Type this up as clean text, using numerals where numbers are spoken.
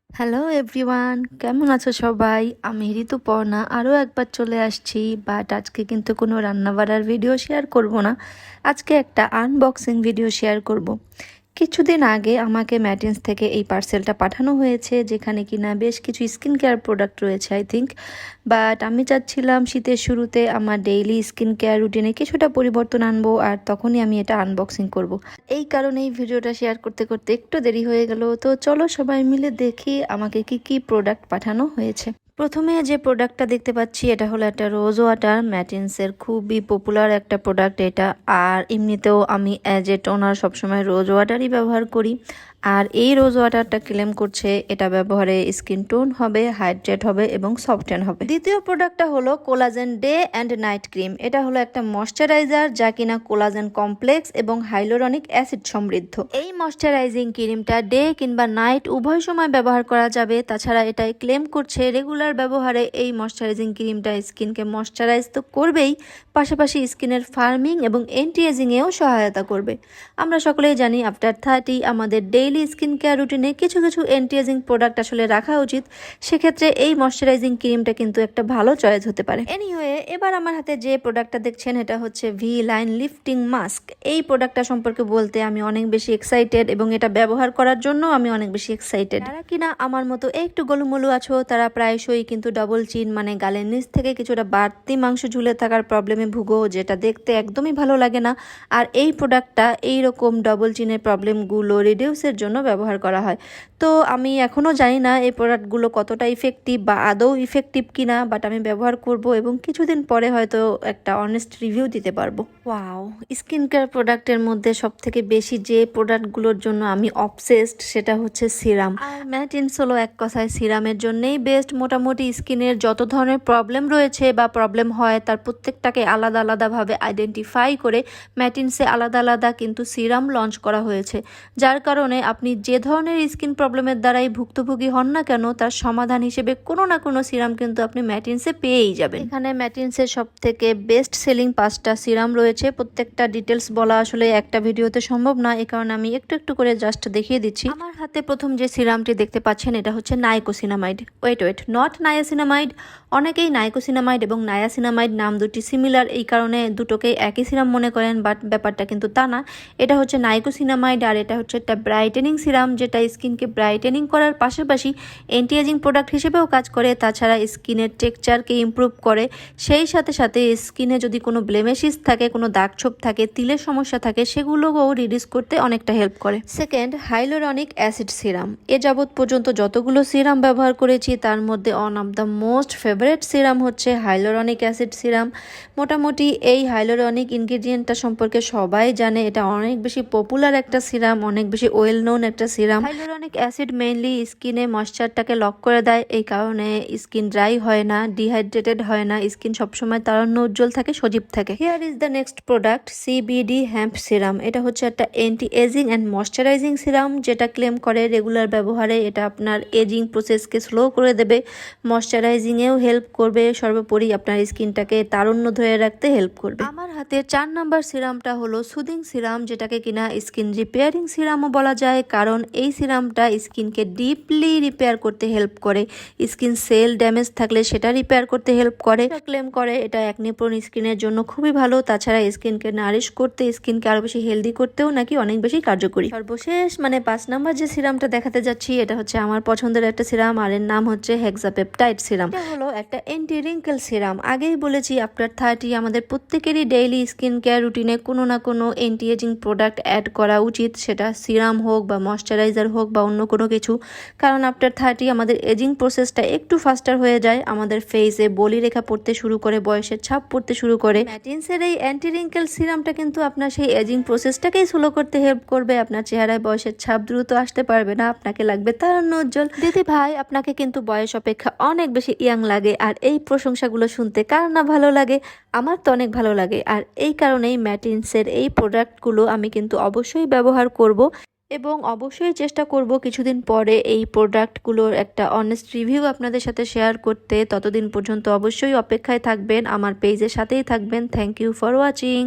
Hello everyone, কেমন আছো সবাই? আমি ঋতুপর্ণা আরও একবার চলে আসছি। বাট আজকে কিন্তু কোনো রান্নাবাড়ার ভিডিও শেয়ার করব না, আজকে একটা আনবক্সিং ভিডিও শেয়ার করব। কিছুদিন আগে আমাকে ম্যাটিন্স থেকে এই পার্সেলটা পাঠানো হয়েছে, যেখানে কিনা বেশ কিছু স্কিন কেয়ার প্রোডাক্ট রয়েছে আই থিঙ্ক। বাট আমি চাচ্ছিলাম শীতের শুরুতে আমার ডেইলি স্কিন কেয়ার রুটিনে কিছুটা পরিবর্তন আনবো, আর তখনই আমি এটা আনবক্সিং করব। এই কারণে এই ভিডিওটা শেয়ার করতে করতে একটু দেরি হয়ে গেল। তো চলো সবাই মিলে দেখি আমাকে কি কি প্রোডাক্ট পাঠানো হয়েছে। প্রথমে যে প্রোডাক্টটা দেখতে পাচ্ছি এটা হলো একটা রোজ ওয়াটার, ম্যাটিন্সের খুবই পপুলার একটা প্রোডাক্ট এটা। আর এমনিতেও আমি অ্যাজ এ টোনার সবসময় রোজ ওয়াটারই ব্যবহার করি। আর এই রোজ ওয়াটারটা ক্লেম করছে এটা ব্যবহারে স্কিন টোন হবে, হাইড্রেট হবে এবং সফটেন হবে। দ্বিতীয় প্রোডাক্টটা হলো collagen day and night cream. এটা হলো একটা ময়শ্চারাইজার যা কিনা কোলাজেন কমপ্লেক্স এবং হাইলোরনিক অ্যাসিড সমৃদ্ধ। এই ময়শ্চারাইজিং ক্রিমটা ডে কিংবা নাইট উভয় সময় ব্যবহার করা যাবে। তাছাড়া এটাই ক্লেম করছে রেগুলার ব্যবহারে এই ময়শ্চারাইজিং ক্রিমটা স্কিনকে ময়শ্চারাইজ তো করবেই, পাশাপাশি স্কিনের ফার্মিং এবং অ্যান্টি এজিংয়েও সহায়তা করবে। আমরা সকলেই জানি আফটার 30 আমাদের ডেইলি স্কিন কেয়ার রুটিনে কিছু কিছু অ্যান্টি এজিং প্রোডাক্ট আসলে রাখা উচিত। সেক্ষেত্রে এই ময়শ্চারাইজিং ক্রিমটা কিন্তু একটা ভালো চয়েস হতে পারে। এনিওয়ে, এবার আমার হাতে যে প্রোডাক্টটা দেখছেন এটা হচ্ছে ভি লাইন লিফটিং মাস্ক। এই প্রোডাক্টটা সম্পর্কে বলতে আমি অনেক বেশি এক্সাইটেড এবং এটা ব্যবহার করার জন্য আমি অনেক বেশি এক্সাইটেড। যারা কিনা আমার মতো একটু গোলুমলু আছো তারা প্রায়শই কিন্তু ডবল চিন মানে গালের নিচ থেকে কিছুটা বাড়তি মাংস ঝুলে থাকার প্রবলেমে ভুগো, যেটা দেখতে একদমই ভালো লাগে না। আর এই প্রোডাক্টটা এইরকম ডবল চিনের প্রবলেমগুলো রিডিউসের জন্য ব্যবহার করা হয়। তো আমি এখনও জানি না এই প্রোডাক্টগুলো কতটা ইফেক্টিভ বা আদৌ ইফেক্টিভ কিনা, বাট আমি ব্যবহার করব এবং কিছুদিন পরে হয়তো একটা অনেস্ট রিভিউ দিতে পারবো। ওয়াও, স্কিন কেয়ার প্রোডাক্টের মধ্যে সব থেকে বেশি যে প্রোডাক্টগুলোর জন্য আমি অবসেসড সেটা হচ্ছে সিরাম। আর ম্যাটিন্স হলো এক কথায় সিরামের জন্যই বেস্ট। মোটামুটি স্কিনের যত ধরনের প্রবলেম রয়েছে বা প্রবলেম হয় তার প্রত্যেকটাকে আলাদা আলাদাভাবে আইডেন্টিফাই করে ম্যাটিন্সে আলাদা আলাদা কিন্তু সিরাম লঞ্চ করা হয়েছে, যার কারণে আপনি যে ধরনের স্কিন প্রবলেমের দ্বারাই ভুক্তভোগী হন না কেন তার সমাধান হিসেবে কোনো না কোনো সিরাম কিন্তু আপনি ম্যাটিন্সে পেয়েই যাবেন। এখানে ম্যাটিন্সের সব থেকে বেস্ট সেলিং 5টা সিরাম রয়েছে। প্রত্যেকটা ডিটেলস বলা আসলে একটা ভিডিওতে সম্ভব না, এই কারণে আমি একটু একটু করে জাস্ট দেখিয়ে দিচ্ছি। আমার হাতে প্রথম যে সিরামটি দেখতে পাচ্ছেন এটা হচ্ছে নাইকোসিনামাইড। Wait not niacinamide. অনেকেই নাইকোসিনামাইড এবং নায়াসিনামাইড নাম দুটি সিমিলার, এই কারণে দুটোকেই একই সিরাম মনে করেন, বাট ব্যাপারটা কিন্তু তা না। এটা হচ্ছে নাইকোসিনামাইড আর এটা হচ্ছে একটা ব্রাইটেনিং সিরাম, যেটা স্কিনকে ব্রাইটেনিং করার পাশাপাশি অ্যান্টি এজিং প্রোডাক্ট হিসেবেও কাজ করে। তাছাড়া স্কিনের টেক্সচারকে ইমপ্রুভ করে। সেই সাথে সাথে স্কিনে যদি কোনো ব্লেমেশিস থাকে, কোনো দাগ ছোপ থাকে, তিলের সমস্যা থাকে, সেগুলোও রিডিউস করতে অনেকটা হেল্প করে। Second, hyaluronic acid serum. এ যাবৎ পর্যন্ত যতগুলো সিরাম ব্যবহার করেছি তার মধ্যে one of the most favourite serum হচ্ছে হাইলোরনিক অ্যাসিড সিরাম। মোটামুটি এই হাইলোরনিক ইনগ্রিডিয়েন্টটা সম্পর্কে সবাই জানে, এটা অনেক বেশি পপুলার একটা সিরাম, অনেক বেশি ওয়েল নোন একটা সিরাম। হাইলোরনিক অ্যাসিড মেইনলি স্কিনে ময়শ্চারটাকে লক করে দেয়, এই কারণে স্কিন ড্রাই হয় না, ডিহাইড্রেটেড হয় না, স্কিন সবসময় তারুণ্য উজ্জ্বল থাকে, সজীব থাকে। Here is the next product, CBD hemp serum. এটা হচ্ছে একটা anti ageing and moisturising serum, যেটা ক্লেম করে রেগুলার ব্যবহারে এটা আপনার এজিং প্রসেসকে স্লো করে দেবে, ময়শ্চারাইজিংয়েও হেল্প করবে, সর্বোপরি আপনার স্কিনটাকে তারুণ্য ধরে রাখতে হেল্প করবে। আমার হাতে 4 নাম্বার সিরামটা হলো সুদিং সিরাম, যেটাকে কিনা স্কিন রিপেয়ারিং সিরামও বলা যায়, কারণ এই সিরামটা স্কিনকে ডিপলি রিপেয়ার করতে হেল্প করে। স্কিন সেল ড্যামেজ থাকলে সেটা রিপেয়ার করতে হেল্প করে। ক্লেম করে এটা একনি প্রোন স্কিনের জন্য খুবই ভালো। তাছাড়া স্কিনকে নারিশ করতে, স্কিনকে আরো বেশি হেলদি করতেও নাকি অনেক বেশি কার্যকরী। সর্বশেষ মানে 5 নাম্বার যে সিরামটা দেখাতে যাচ্ছি এটা হচ্ছে আমার পছন্দের একটা সিরাম, আর এর নাম হচ্ছে হেক্সাপেপটাইড সিরাম। এটা হলো একটা অ্যান্টি রিঙ্কেল সিরাম। আগেই বলেছি আফটার 30 আমাদের প্রত্যেকেরই ডেইলি স্কিন কেয়ার রুটিনে কোনো না কোনো অ্যান্টি এজিং প্রোডাক্ট অ্যাড করা উচিত, সেটা সিরাম হোক বা ময়শ্চারাইজার হোক বা অন্য কোনো কিছু। কারণ আফটার 30 আমাদের এজিং প্রসেসটা একটু ফাস্টার হয়ে যায়, আমাদের ফেসে বলি রেখা পড়তে শুরু করে, বয়সের ছাপ পড়তে শুরু করে। ম্যাটিন্সের এই অ্যান্টি রিঙ্কেল সিরামটা কিন্তু আপনার সেই এজিং প্রসেসটাকেই স্লো করতে হেল্প করবে। আপনার চেহারায় বয়সের ছাপ দ্রুত আসতে পারবে না, আপনাকে লাগবে তারুণ্য উজ্জ্বল। দিদি ভাই, আপনাকে কিন্তু বয়স অপেক্ষা অনেক বেশি ইয়াং লাগে, আর এই প্রশংসাগুলো শুনতে কার না ভালো লাগে? আমার তো অনেক ভালো লাগে। আর এই কারণেই ম্যাটিন্সের এই প্রোডাক্টগুলো আমি কিন্তু অবশ্যই ব্যবহার করব এবং অবশ্যই চেষ্টা করব কিছুদিন পরে এই প্রোডাক্টগুলোর একটা অনেস্ট রিভিউ আপনাদের সাথে শেয়ার করতে। ততদিন পর্যন্ত অবশ্যই অপেক্ষায় থাকবেন, আমার পেজের সাথেই থাকবেন। Thank you for watching.